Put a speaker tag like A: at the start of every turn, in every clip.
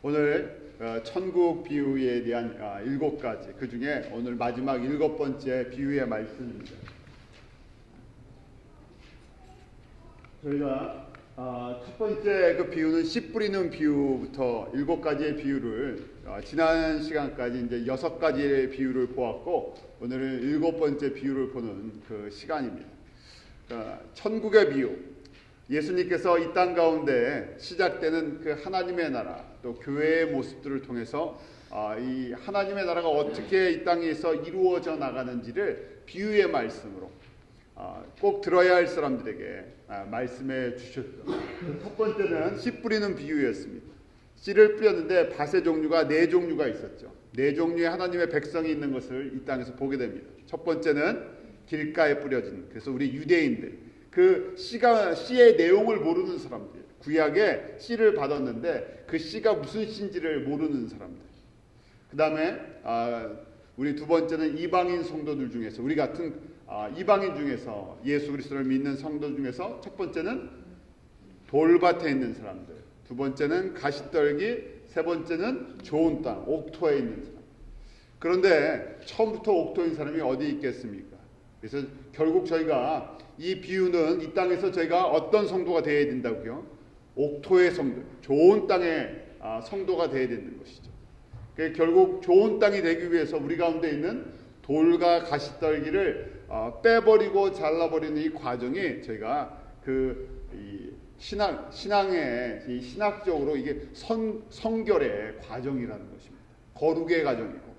A: 오늘 천국 비유에 대한 7가지, 그 중에 오늘 마지막 7번째 비유의 말씀입니다. 저희가 첫 번째 그 비유는 씨 뿌리는 비유부터 7가지의 비유를 지난 시간까지 이제 6가지의 비유를 보았고, 오늘은 7번째 비유를 보는 그 시간입니다. 천국의 비유, 예수님께서 이 땅 가운데 시작되는 그 하나님의 나라, 또 교회의 모습들을 통해서 이 하나님의 나라가 어떻게 이 땅에서 이루어져 나가는지를 비유의 말씀으로 꼭 들어야 할 사람들에게 말씀해 주셨죠. 첫 번째는 씨 뿌리는 비유였습니다. 씨를 뿌렸는데 밭의 종류가 4종류가 있었죠. 4종류의 하나님의 백성이 있는 것을 이 땅에서 보게 됩니다. 첫 번째는 길가에 뿌려진, 그래서 우리 유대인들, 그 씨의 내용을 모르는 사람들, 구약에 씨를 받았는데 그 씨가 무슨 씨인지를 모르는 사람들. 그 다음에 우리 두 번째는 이방인 성도들 중에서, 우리 같은 이방인 중에서 예수 그리스도를 믿는 성도 중에서, 첫 번째는 돌밭에 있는 사람들, 두 번째는 가시떨기, 세 번째는 좋은 땅, 옥토에 있는 사람. 그런데 처음부터 옥토인 사람이 어디 있겠습니까? 그래서 결국 저희가 이 비유는 이 땅에서 저희가 어떤 성도가 되어야 된다고요? 옥토의 성도, 좋은 땅의 성도가 되어야 되는 것이죠. 결국 좋은 땅이 되기 위해서 우리 가운데 있는 돌과 가시떨기를 빼버리고 잘라버리는 이 과정이 저희가 신앙의 신학적으로 이게 성결의 과정이라는 것입니다. 거룩의 과정이고,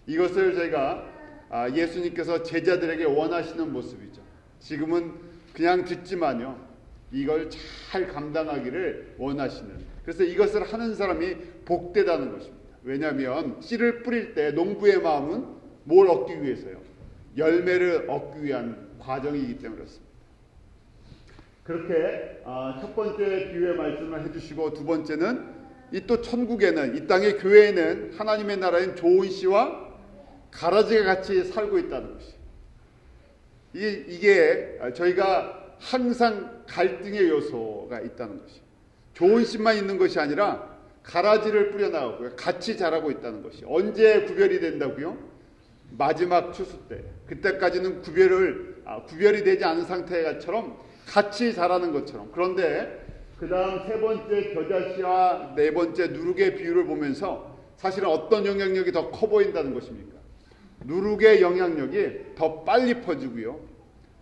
A: 이것을 저희가 예수님께서 제자들에게 원하시는 모습이죠. 지금은 그냥 듣지만요, 이걸 잘 감당하기를 원하시는, 그래서 이것을 하는 사람이 복되다는 것입니다. 왜냐하면 씨를 뿌릴 때 농부의 마음은 뭘 얻기 위해서요? 열매를 얻기 위한 과정이기 때문에 그렇습니다. 그렇게 첫 번째 비유의 말씀을 해주시고, 두 번째는 이 또 천국에는, 이 땅의 교회에는 하나님의 나라인 좋은 씨와 가라지가 같이 살고 있다는 것이, 이게 저희가 항상 갈등의 요소가 있다는 것이, 좋은 씨만 있는 것이 아니라 가라지를 뿌려나가고요, 같이 자라고 있다는 것이. 언제 구별이 된다고요? 마지막 추수 때. 그때까지는 구별이 되지 않은 상태처럼 같이 자라는 것처럼. 그런데 그 다음 세 번째 겨자씨와 네 번째 누룩의 비유를 보면서 사실은 어떤 영향력이 더 커 보인다는 것입니까? 누룩의 영향력이 더 빨리 퍼지고요,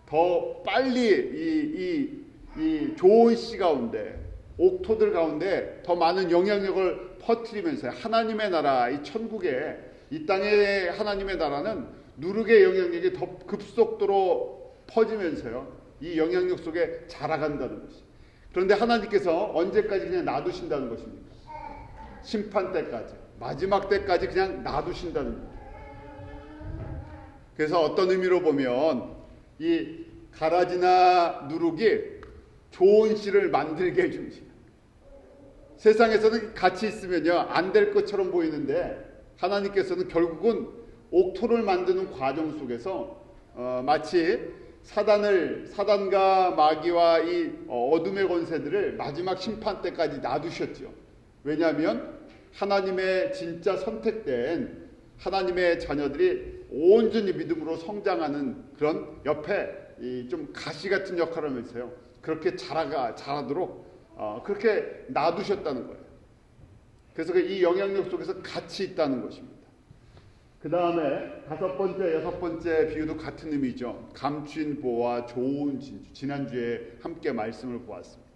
A: 더 빨리 이 좋은 씨 가운데, 옥토들 가운데 더 많은 영향력을 퍼뜨리면서 하나님의 나라, 이 천국에, 이 땅의 하나님의 나라는 누룩의 영향력이 더 급속도로 퍼지면서요, 이 영향력 속에 자라간다는 것이. 그런데 하나님께서 언제까지 그냥 놔두신다는 것입니까? 심판 때까지, 마지막 때까지 그냥 놔두신다는 거예요. 그래서 어떤 의미로 보면 이 가라지나 누룩이 좋은 씨를 만들게 해줍니다. 세상에서는 같이 있으면요, 안 될 것처럼 보이는데 하나님께서는 결국은 옥토를 만드는 과정 속에서 마치 사단과 마귀와 이 어둠의 권세들을 마지막 심판 때까지 놔두셨죠. 왜냐하면 하나님의 진짜 선택된 하나님의 자녀들이 온전히 믿음으로 성장하는 그런 옆에 좀 가시 같은 역할을 하면서요, 그렇게 자라도록 그렇게 놔두셨다는 거예요. 그래서 이 영향력 속에서 같이 있다는 것입니다. 그 다음에 다섯 번째, 여섯 번째 비유도 같은 의미죠. 감추인 보화, 좋은 진주. 지난주에 함께 말씀을 보았습니다.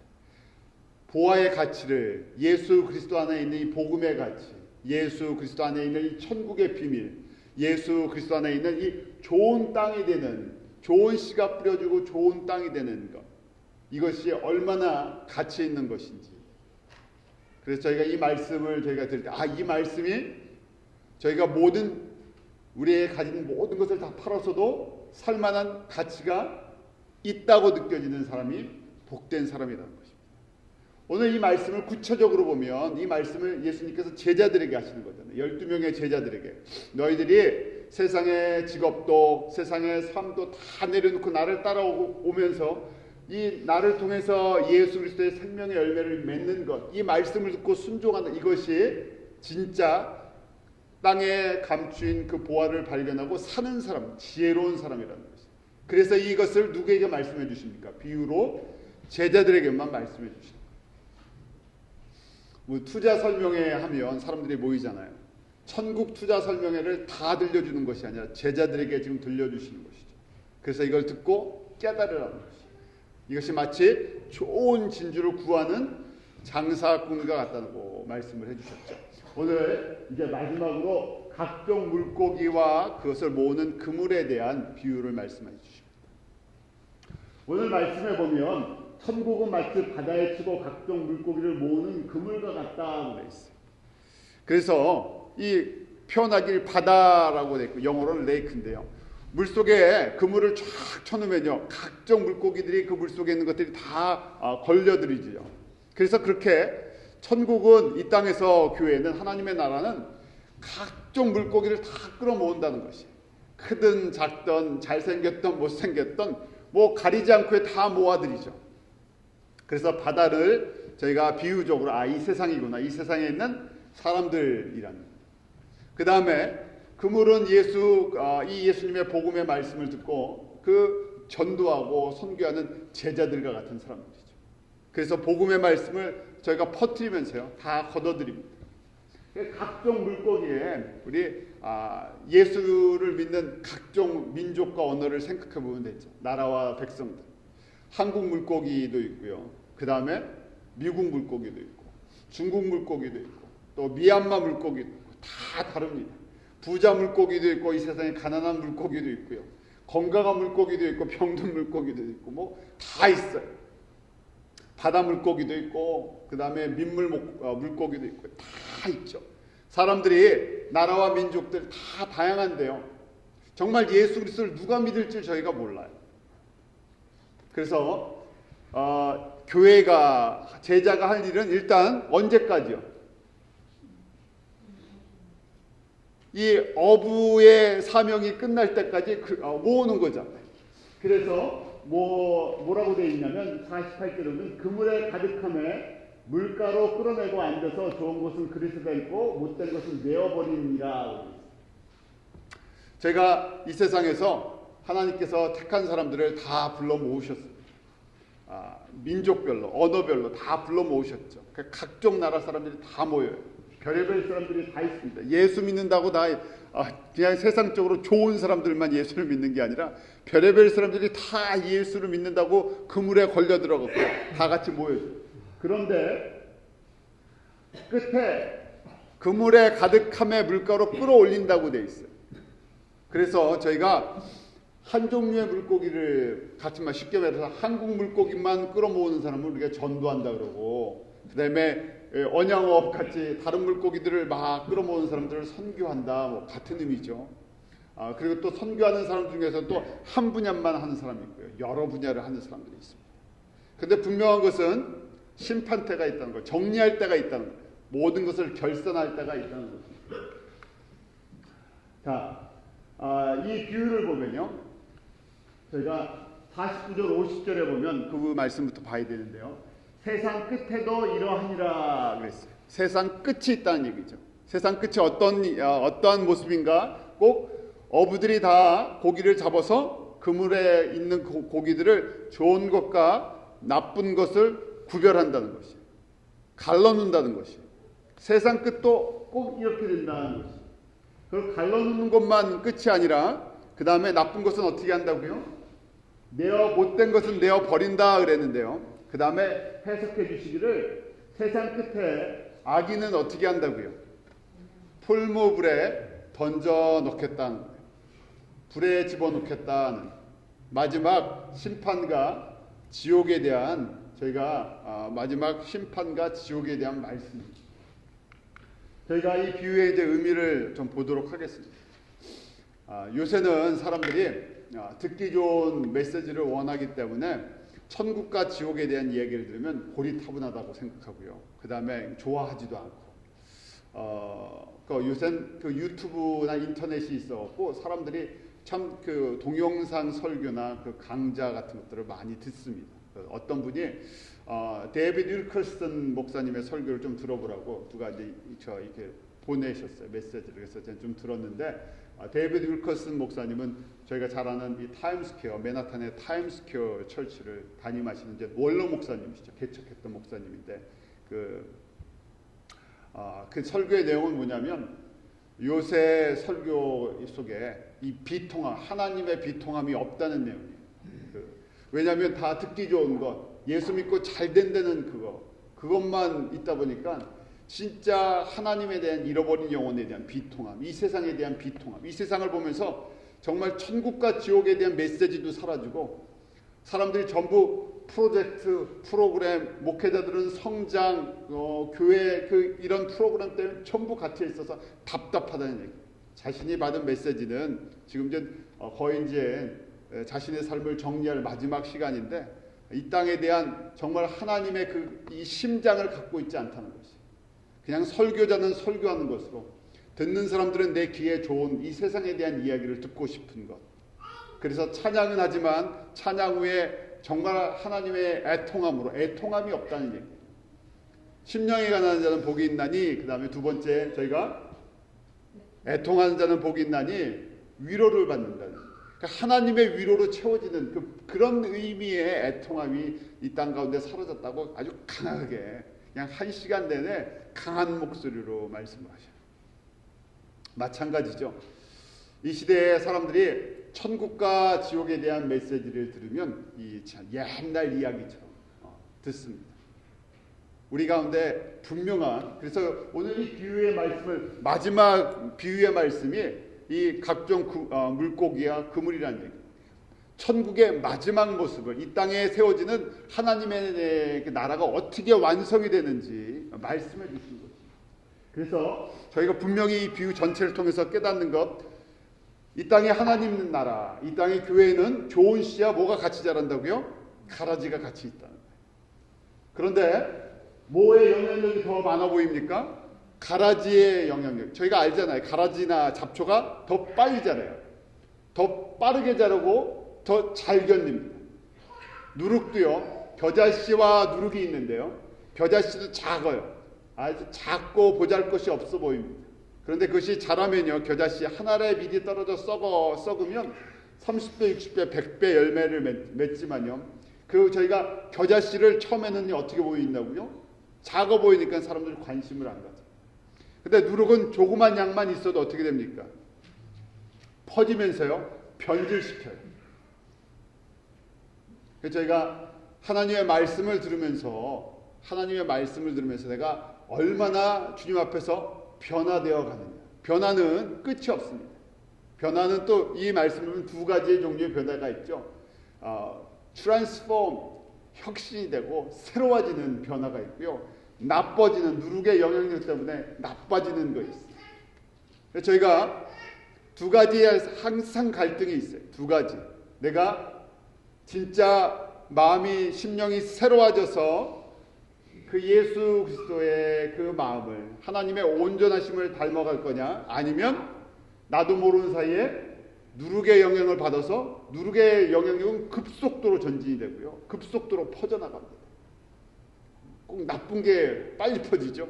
A: 보화의 가치를, 예수 그리스도 안에 있는 이 복음의 가치, 예수 그리스도 안에 있는 이 천국의 비밀, 예수 그리스도 안에 있는 이 좋은 땅이 되는, 좋은 씨가 뿌려지고 좋은 땅이 되는 것, 이것이 얼마나 가치 있는 것인지. 그래서 저희가 이 말씀을 저희가 들을 때, 이 말씀이 저희가 우리의 가진 모든 것을 다 팔아서도 살만한 가치가 있다고 느껴지는 사람이 복된 사람이라는 것입니다. 오늘 이 말씀을 구체적으로 보면, 이 말씀을 예수님께서 제자들에게 하시는 거잖아요. 12명의 제자들에게, 너희들이 세상의 직업도 세상의 삶도 다 내려놓고 나를 따라오면서 이 나를 통해서 예수 그리스도의 생명의 열매를 맺는 것, 이 말씀을 듣고 순종하는 이것이 진짜 땅에 감추인 그 보화를 발견하고 사는 사람, 지혜로운 사람이라는 것입니다. 그래서 이것을 누구에게 말씀해 주십니까? 비유로 제자들에게만 말씀해 주십니다. 뭐 투자 설명회 하면 사람들이 모이잖아요. 천국 투자 설명회를 다 들려주는 것이 아니라 제자들에게 지금 들려주시는 것이죠. 그래서 이걸 듣고 깨달으라는 것이죠. 이것이 마치 좋은 진주를 구하는 장사꾼과 같다고 말씀을 해주셨죠. 오늘 이제 마지막으로 각종 물고기와 그것을 모으는 그물에 대한 비유를 말씀해 주십니다. 오늘 말씀에 보면 천국은 마치 바다에 치고 각종 물고기를 모으는 그물과 같다고 되어 있어요. 그래서 이 표현하기를 바다라고 되어 있고 영어로는 레이크인데요. 물속에 그물을 쫙 쳐놓으면요, 각종 물고기들이 그 물속에 있는 것들이 다 걸려들이지요. 그래서 그렇게 천국은, 이 땅에서 교회는, 하나님의 나라는 각종 물고기를 다 끌어모은다는 것이에요. 크든 작든 잘생겼든 못생겼든 뭐 가리지 않고 다 모아들이죠. 그래서 바다를 저희가 비유적으로 이 세상이구나, 이 세상에 있는 사람들이라는. 그 다음에 그물은 이 예수님의 복음의 말씀을 듣고 그 전도하고 선교하는 제자들과 같은 사람들이죠. 그래서 복음의 말씀을 저희가 퍼뜨리면서요, 다 걷어들입니다. 각종 물고기에 우리 예수를 믿는 각종 민족과 언어를 생각해 보면 되죠. 나라와 백성들. 한국 물고기도 있고요. 그 다음에 미국 물고기도 있고, 중국 물고기도 있고, 또 미얀마 물고기도 있고, 다 다릅니다. 부자 물고기도 있고, 이 세상에 가난한 물고기도 있고요. 건강한 물고기도 있고, 병든 물고기도 있고, 뭐 다 있어요. 바다 물고기도 있고, 그 다음에 민물 물고기도 있고, 다 있죠. 사람들이, 나라와 민족들 다 다양한데요. 정말 예수 그리스도를 누가 믿을지 저희가 몰라요. 그래서 교회가, 제자가 할 일은 일단 언제까지요? 이 어부의 사명이 끝날 때까지 모으는 거잖아요. 그래서 뭐라고 되어 있냐면 48절에는 그물에 가득함에 물가로 끌어내고 앉아서 좋은 것은 그릇에다 있고 못된 것은 내어버리니라. 제가 이 세상에서 하나님께서 택한 사람들을 다 불러 모으셨습니다. 민족별로, 언어별로 다 불러 모으셨죠. 각종 나라 사람들이 다 모여요. 별의별 사람들이 다 있습니다. 예수 믿는다고 다 그냥 세상적으로 좋은 사람들만 예수를 믿는 게 아니라 별의별 사람들이 다 예수를 믿는다고 그물에 걸려 들어가고 다 같이 모여요. 그런데 끝에 그물에 가득함에 물가로 끌어올린다고 돼 있어요. 그래서 저희가 한 종류의 물고기를 같이만 쉽게 말해서 한국 물고기만 끌어모으는 사람을 우리가 전도한다 그러고, 그 다음에 언양어업 같이 다른 물고기들을 막 끌어모으는 사람들을 선교한다, 뭐 같은 의미죠. 그리고 또 선교하는 사람 중에서 또 한 분야만 하는 사람이 있고요, 여러 분야를 하는 사람들이 있습니다. 근데 분명한 것은 심판 때가 있다는 거예요. 정리할 때가 있다는 거예요. 모든 것을 결산할 때가 있다는 거죠. 자, 이 비유를 보면요, 저희가 49절 50절에 보면 그 말씀부터 봐야 되는데요, 세상 끝에도 이러하니라 그랬어요. 세상 끝이 있다는 얘기죠. 세상 끝이 어떠한 모습인가? 꼭 어부들이 다 고기를 잡아서 그물에 있는 고기들을 좋은 것과 나쁜 것을 구별한다는 것이, 갈라놓는다는 것이. 세상 끝도 꼭 이렇게 된다는 것이. 그걸 갈라놓는 것만 끝이 아니라 그 다음에 나쁜 것은 어떻게 한다고요? 못된 것은 내어 버린다 그랬는데요. 그 다음에 해석해 주시기를 세상 끝에 악인은 어떻게 한다고요? 풀무불에 던져 놓겠다는 거예요. 불에 집어넣겠다는 마지막 심판과 지옥에 대한, 저희가 마지막 심판과 지옥에 대한 말씀입니다. 저희가 이 비유의 이제 의미를 좀 보도록 하겠습니다. 요새는 사람들이 듣기 좋은 메시지를 원하기 때문에 천국과 지옥에 대한 이야기를 들으면 고리타분하다고 생각하고요. 그 다음에 좋아하지도 않고, 요새는 그 유튜브나 인터넷이 있어갖고 사람들이 참 그 동영상 설교나 그 강좌 같은 것들을 많이 듣습니다. 어떤 분이 데이비드 윌커슨 목사님의 설교를 좀 들어보라고 누가 이제 이렇게 보내셨어요. 메시지를. 그래서 제가 좀 들었는데 데이비드 윌커슨 목사님은 저희가 잘 아는 이 타임스퀘어, 맨하탄의 타임스퀘어 철치를 담임하시는 이제 월러 목사님이시죠. 개척했던 목사님인데 그 설교의 내용은 뭐냐면 요새 설교 속에 이 비통함, 하나님의 비통함이 없다는 내용이에요. 왜냐하면 다 듣기 좋은 것, 예수 믿고 잘 된다는 그것만 있다 보니까 진짜 하나님에 대한 잃어버린 영혼에 대한 비통함, 이 세상에 대한 비통함, 이 세상을 보면서 정말 천국과 지옥에 대한 메시지도 사라지고 사람들이 전부 프로젝트, 프로그램, 목회자들은 성장, 교회 이런 프로그램 때문에 전부 갇혀 있어서 답답하다는 얘기. 자신이 받은 메시지는 지금 이제 거의 이제 자신의 삶을 정리할 마지막 시간인데 이 땅에 대한 정말 하나님의 이 심장을 갖고 있지 않다는 것이. 그냥 설교자는 설교하는 것으로 듣는 사람들은 내 귀에 좋은 이 세상에 대한 이야기를 듣고 싶은 것. 그래서 찬양은 하지만 찬양 후에 정말 하나님의 애통함이 없다는 얘기. 심령이 가난한 자는 복이 있나니, 그 다음에 두 번째 저희가 애통하는 자는 복이 있나니 위로를 받는다는. 그러니까 하나님의 위로로 채워지는 그런 의미의 애통함이 이 땅 가운데 사라졌다고 아주 강하게 그냥 한 시간 내내 강한 목소리로 말씀을 하셔요. 마찬가지죠. 이 시대의 사람들이 천국과 지옥에 대한 메시지를 들으면 이 옛날 이야기처럼 듣습니다. 우리 가운데 분명한, 그래서 오늘 이 비유의 말씀을, 마지막 비유의 말씀이 이 각종 물고기와 그물이라는 얘기. 천국의 마지막 모습을, 이 땅에 세워지는 하나님의 나라가 어떻게 완성이 되는지 말씀해 주신 거죠. 그래서 저희가 분명히 이 비유 전체를 통해서 깨닫는 것, 이 땅에 하나님 나라, 이 땅의 교회는 좋은 씨야 뭐가 같이 자란다고요? 가라지가 같이 있다는 거예요. 그런데 뭐의 영향력이 더 많아 보입니까? 가라지의 영향력. 저희가 알잖아요. 가라지나 잡초가 더 빨리 자라요. 더 빠르게 자라고 더 잘 견딥니다. 누룩도요. 겨자씨와 누룩이 있는데요. 겨자씨도 작아요. 아주 작고 보잘것이 없어 보입니다. 그런데 그것이 자라면요. 겨자씨 한 알에 미리 떨어져 썩으면 30배, 60배, 100배 열매를 맺지만요. 저희가 겨자씨를 처음에는 어떻게 보인다고요? 작아 보이니까 사람들이 관심을 안 가죠. 근데 누룩은 조그만 양만 있어도 어떻게 됩니까? 퍼지면서요. 변질시켜요. 그래서 저희가 하나님의 말씀을 들으면서 내가 얼마나 주님 앞에서 변화되어 가느냐. 변화는 끝이 없습니다. 변화는 또 이 말씀은 두 가지의 종류의 변화가 있죠. 트랜스폼, 혁신이 되고 새로워지는 변화가 있고요. 나빠지는, 누룩의 영향력 때문에 나빠지는 거 있어요. 그래서 저희가 두 가지의 항상 갈등이 있어요. 두 가지. 내가 진짜 마음이, 심령이 새로워져서 그 예수 그리스도의 그 마음을, 하나님의 온전하심을 닮아갈 거냐, 아니면 나도 모르는 사이에 누룩의 영향을 받아서 누룩의 영향력은 급속도로 전진이 되고요. 급속도로 퍼져나갑니다. 꼭 나쁜 게 빨리 퍼지죠.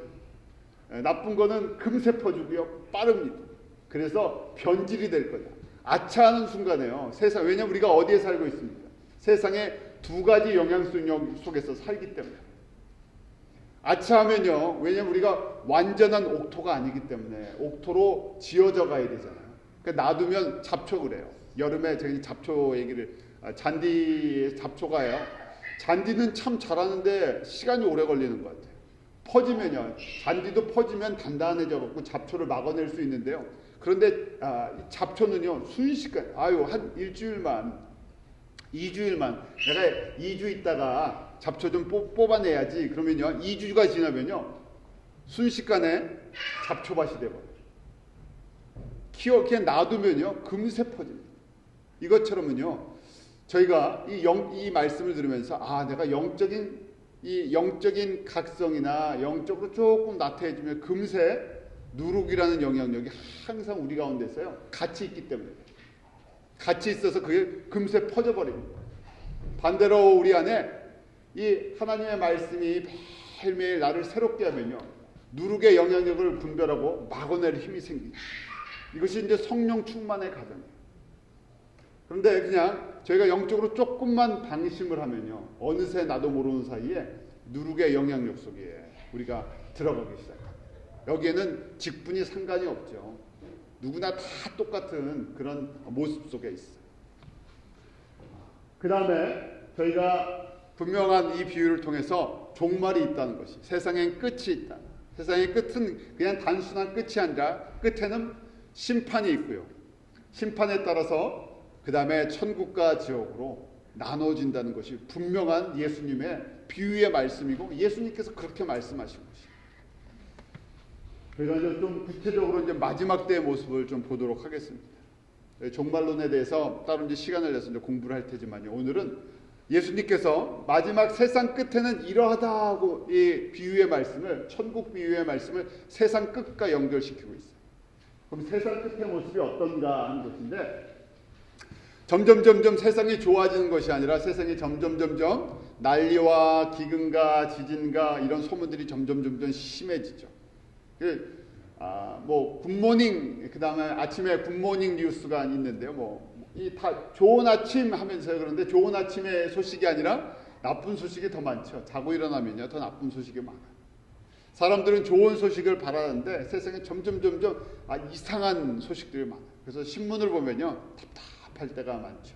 A: 나쁜 거는 금세 퍼지고요. 빠릅니다. 그래서 변질이 될 거다. 아차하는 순간에요. 세상, 왜냐하면 우리가 어디에 살고 있습니까? 세상에 두 가지 영향력 속에서 살기 때문에. 아차하면요. 왜냐하면 우리가 완전한 옥토가 아니기 때문에 옥토로 지어져 가야 되잖아요. 그러니까 놔두면 잡초 그래요. 여름에 저희 잡초 얘기를, 잔디 잡초가요. 잔디는 참 잘하는데 시간이 오래 걸리는 것 같아요. 퍼지면요. 잔디도 퍼지면 단단해져 갖고 잡초를 막아낼 수 있는데요. 그런데 잡초는요. 순식간, 한 일주일만, 2주일만, 내가 2주 있다가 잡초 좀 뽑아내야지. 그러면요. 2주가 지나면요. 순식간에 잡초밭이 되거든요. 그냥 놔두면요. 금세 퍼집니다. 이것처럼은요. 저희가 이 말씀을 들으면서 내가 영적인 각성이나 영적으로 조금 나태해지면 금세 누룩이라는 영향력이 항상 우리 가운데 있어요. 같이 있기 때문에. 같이 있어서 그게 금세 퍼져버립니다. 반대로 우리 안에 이 하나님의 말씀이 매일매일 나를 새롭게 하면요, 누룩의 영향력을 분별하고 막아낼 힘이 생깁니다. 이것이 이제 성령 충만의 과정이에요. 그런데 그냥 저희가 영적으로 조금만 방심을 하면요, 어느새 나도 모르는 사이에 누룩의 영향력 속에 우리가 들어가기 시작합니다. 여기에는 직분이 상관이 없죠. 누구나 다 똑같은 그런 모습 속에 있어요. 그 다음에 저희가 분명한 이 비유를 통해서 종말이 있다는 것이, 세상엔 끝이 있다. 세상의 끝은 그냥 단순한 끝이 아니라 끝에는 심판이 있고요. 심판에 따라서 그 다음에 천국과 지옥으로 나눠진다는 것이 분명한 예수님의 비유의 말씀이고, 예수님께서 그렇게 말씀하신 것이에요. 저희가 이제 좀 구체적으로 이제 마지막 때의 모습을 좀 보도록 하겠습니다. 종말론에 대해서 따로 이제 시간을 내서 이제 공부를 할 테지만요, 오늘은 예수님께서 마지막 세상 끝에는 이러하다고 이 비유의 말씀을, 천국 비유의 말씀을 세상 끝과 연결시키고 있어요. 그럼 세상 끝의 모습이 어떤가 하는 것인데, 점점 세상이 좋아지는 것이 아니라 세상이 점점 난리와 기근과 지진과 이런 소문들이 점점 심해지죠. 뭐 굿모닝, 그 다음에 아침에 굿모닝 뉴스가 있는데요. 이 다 좋은 아침 하면서요. 그런데 좋은 아침의 소식이 아니라 나쁜 소식이 더 많죠. 자고 일어나면요, 더 나쁜 소식이 많아요. 사람들은 좋은 소식을 바라는데 세상에 점점 이상한 소식들이 많아요. 그래서 신문을 보면요, 답답할 때가 많죠.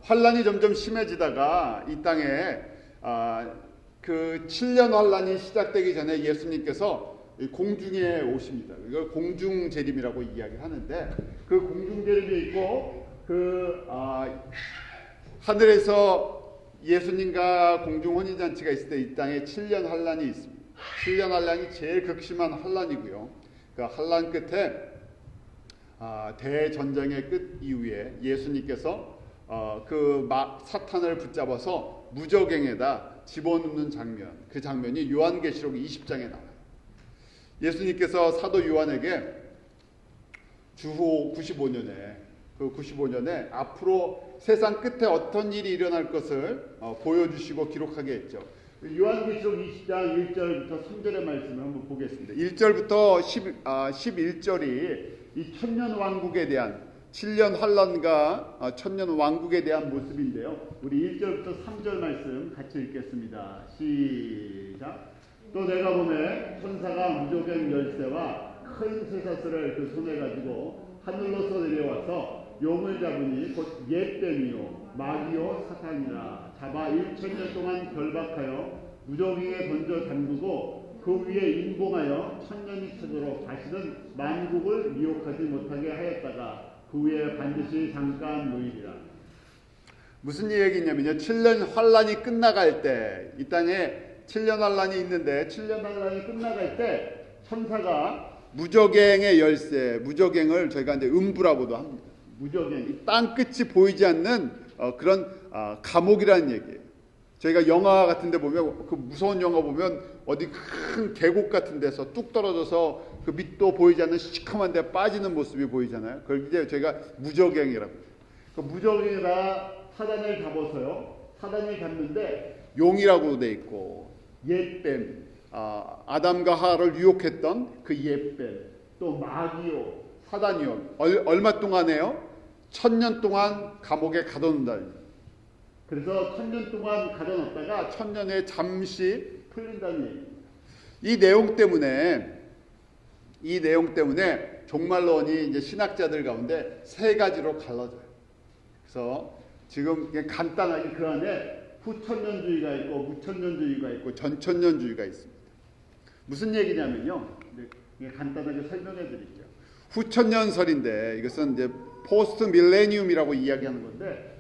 A: 환란이 점점 심해지다가 이 땅에 그 7년 환란이 시작되기 전에 예수님께서 공중에 오십니다. 이걸 공중재림이라고 이야기하는데, 그 공중재림이 있고 하늘에서 예수님과 공중 혼인잔치가 있을 때 이 땅에 7년 환란이 있습니다. 7년 환란이 제일 극심한 환란이고요. 그 환란 끝에 대전쟁의 끝 이후에 예수님께서 사탄을 붙잡아서 무저갱에다 집어넣는 장면, 그 장면이 요한계시록 20장에 나와요. 예수님께서 사도 요한에게 주후 95년에 앞으로 세상 끝에 어떤 일이 일어날 것을 보여주시고 기록하게 했죠. 요한계시록 20장 1절부터 3절의 말씀을 한번 보겠습니다. 1절부터 11절이 이 천년 왕국에 대한 7년 환란과 천년 왕국에 대한 모습인데요. 우리 1절부터 3절 말씀 같이 읽겠습니다. 시작. 또 내가 보매 천사가 무저갱 열쇠와 큰 쇠사슬을 그 손에 가지고 하늘로서 내려와서 용을 잡으니 곧 옛뱀이요 마귀요 사탄이라, 잡아 1000년 동안 결박하여 무저갱에 던져 잠그고 그 위에 인봉하여 1000년이 차도록 다시는 만국을 미혹하지 못하게 하였다가 그 위에 반드시 잠깐 놓이리라. 무슨 얘기냐면요, 7년 환란이 끝나갈 때, 이 땅에 7년 환란이 있는데 7년 환란이 끝나갈 때 천사가 무저갱의 열쇠, 무저갱을 저희가 이제 음부라고도 합니다. 무저갱, 이 땅 끝이 보이지 않는 그런 감옥이라는 얘기예요. 저희가 영화 같은 데 보면, 그 무서운 영화 보면 어디 큰 계곡 같은 데서 뚝 떨어져서 그 밑도 보이지 않는 시커먼 데 빠지는 모습이 보이잖아요. 그걸 이제 저희가 무저갱이라고 해요. 그 무저갱에다 사단을 잡아서요, 사단을 잡는데 용이라고 돼 있고, 옛뱀, 아담과 하와를 유혹했던 그 옛뱀, 또 마귀요 사단이요, 얼마 동안에요? 1000년 동안 감옥에 가둬놓는다. 그래서 1000년 동안 가둬놨다가 1000년에 잠시 풀린다는 얘기입니다. 이 내용 때문에 종말론이 이제 신학자들 가운데 세 가지로 갈라져요. 그래서 지금 간단하게 그 안에 후천년주의가 있고 무천년주의가 있고 전천년주의가 있습니다. 무슨 얘기냐면요, 간단하게 설명해 드릴게요. 후천년설인데 이것은 이제 포스트 밀레니움이라고 이야기하는 건데,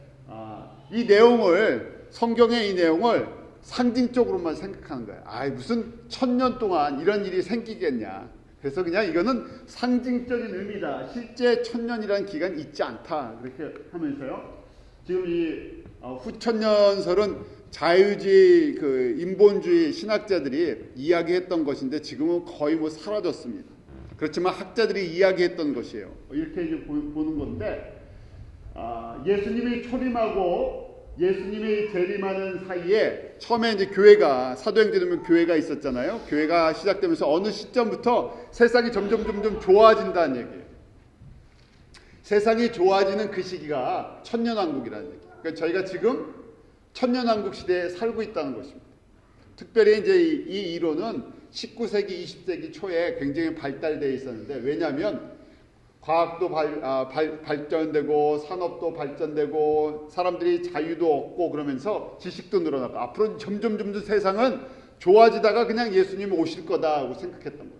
A: 이 내용을, 성경의 이 내용을 상징적으로만 생각하는 거예요. 무슨 1000년 동안 이런 일이 생기겠냐. 그래서 그냥 이거는 상징적인 의미다. 실제 1000년이라는 기간이 있지 않다. 그렇게 하면서요, 지금 이 후천년설은 자유주의, 그 인본주의 신학자들이 이야기했던 것인데 지금은 거의 뭐 사라졌습니다. 그렇지만 학자들이 이야기했던 것이에요. 이렇게 이제 보는 건데, 예수님이 초림하고 예수님이 재림하는 사이에 처음에 이제 교회가 사도행전에 보면 교회가 있었잖아요. 교회가 시작되면서 어느 시점부터 세상이 점점 좋아진다는 얘기예요. 세상이 좋아지는 그 시기가 천년왕국이라는 얘기예요. 그러니까 저희가 지금 천년왕국 시대에 살고 있다는 것입니다. 특별히 이제 이 이론은 19세기, 20세기 초에 굉장히 발달되어 있었는데, 왜냐하면 과학도 발전되고 산업도 발전되고 사람들이 자유도 얻고 그러면서 지식도 늘어나고 앞으로 점점 세상은 좋아지다가 그냥 예수님이 오실 거다고 생각했던 거예요.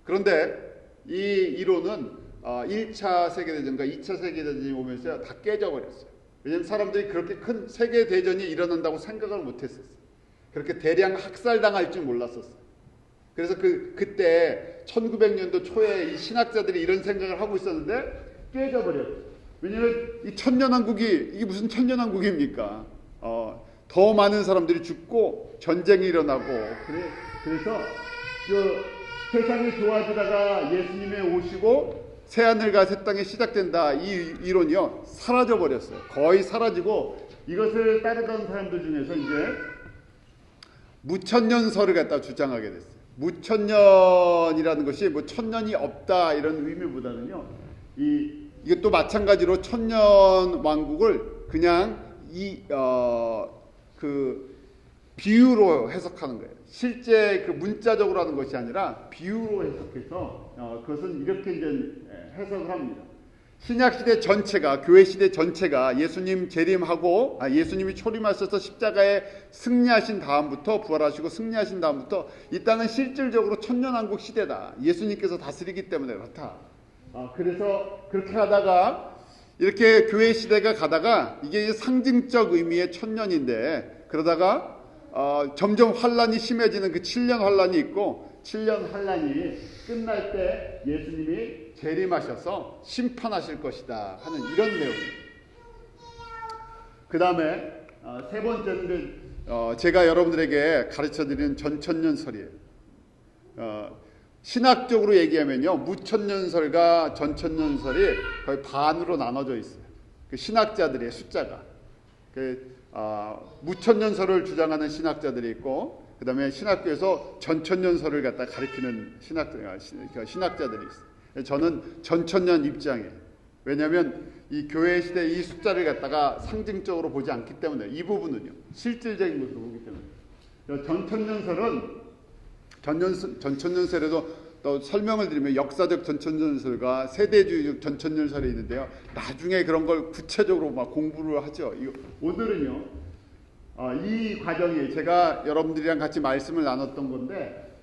A: 그런데 이 이론은 1차 세계대전과 2차 세계대전이 오면서 다 깨져버렸어요. 왜냐하면 사람들이 그렇게 큰 세계대전이 일어난다고 생각을 못했었어요. 그렇게 대량 학살당할 줄 몰랐었어요. 그래서 그때 1900년도 초에 이 신학자들이 이런 생각을 하고 있었는데 깨져버렸어요. 왜냐하면 이 천년왕국이 이게 무슨 천년왕국입니까? 더 많은 사람들이 죽고 전쟁이 일어나고 그래서 세상이 좋아지다가 예수님이 오시고 새하늘과 새 땅이 시작된다, 이 이론이요 사라져 버렸어요. 거의 사라지고 이것을 따르던 사람들 중에서 이제 무천년설을 갖다 주장하게 됐어요. 무천년이라는 것이 뭐 천년이 없다 이런 의미보다는요, 이것도 마찬가지로 천년 왕국을 그냥 비유로 해석하는 거예요. 실제 그 문자적으로 하는 것이 아니라 비유로 해석해서 그것은 이렇게 이제 해석을 합니다. 신약시대 전체가, 교회시대 전체가 예수님 재림하고 예수님이 초림하셔서 십자가에 승리하신 다음부터, 부활하시고 승리하신 다음부터 이 땅은 실질적으로 천년왕국 시대다. 예수님께서 다스리기 때문에 그렇다. 그래서 그렇게 하다가 이렇게 교회시대가 가다가 이게 상징적 의미의 천년인데, 그러다가 점점 환란이 심해지는 그 7년 환란이 있고, 7년 환란이 끝날 때 예수님이 재림하셔서 심판하실 것이다 하는 이런 내용입니다. 그 다음에 세 번째는 제가 여러분들에게 가르쳐드리는 전천년설이에요. 신학적으로 얘기하면요, 무천년설과 전천년설이 거의 반으로 나눠져 있어요. 그 신학자들의 숫자가 무천년설을 주장하는 신학자들이 있고, 그 다음에 신학교에서 전천년설을 갖다 가리키는 신학자들이 있어요. 저는 전천년 입장이에요. 왜냐하면 이 교회 시대 이 숫자를 갖다가 상징적으로 보지 않기 때문에, 이 부분은요 실질적인 것으로 보기 때문에. 전천년설에도 또 설명을 드리면 역사적 전천년설과 세대주의적 전천년설이 있는데요, 나중에 그런 걸 구체적으로 막 공부를 하죠. 오늘은요 이 과정이 제가 여러분들이랑 같이 말씀을 나눴던 건데,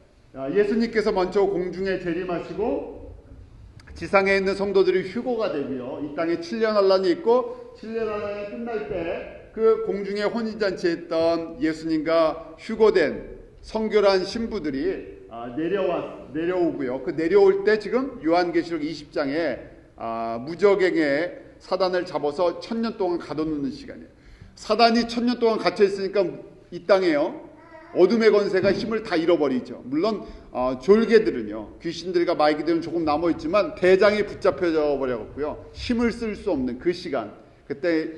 A: 예수님께서 먼저 공중에 재림하시고 지상에 있는 성도들이 휴거가 되고요, 이 땅에 7년 환란이 있고 7년 환란이 끝날 때 그 공중에 혼인잔치에 있던 예수님과 휴거된 성결한 신부들이 내려오고요. 그 내려올 때 지금 요한계시록 20장에 무적행에 사단을 잡아서 1000년 동안 가둬놓는 시간이에요. 사단이 1000년 동안 갇혀 있으니까 이 땅에요 어둠의 권세가 힘을 다 잃어버리죠. 물론 졸개들은요, 귀신들과 마귀들은 조금 남아있지만 대장이 붙잡혀져 버려갖고요 힘을 쓸 수 없는 그 시간, 그때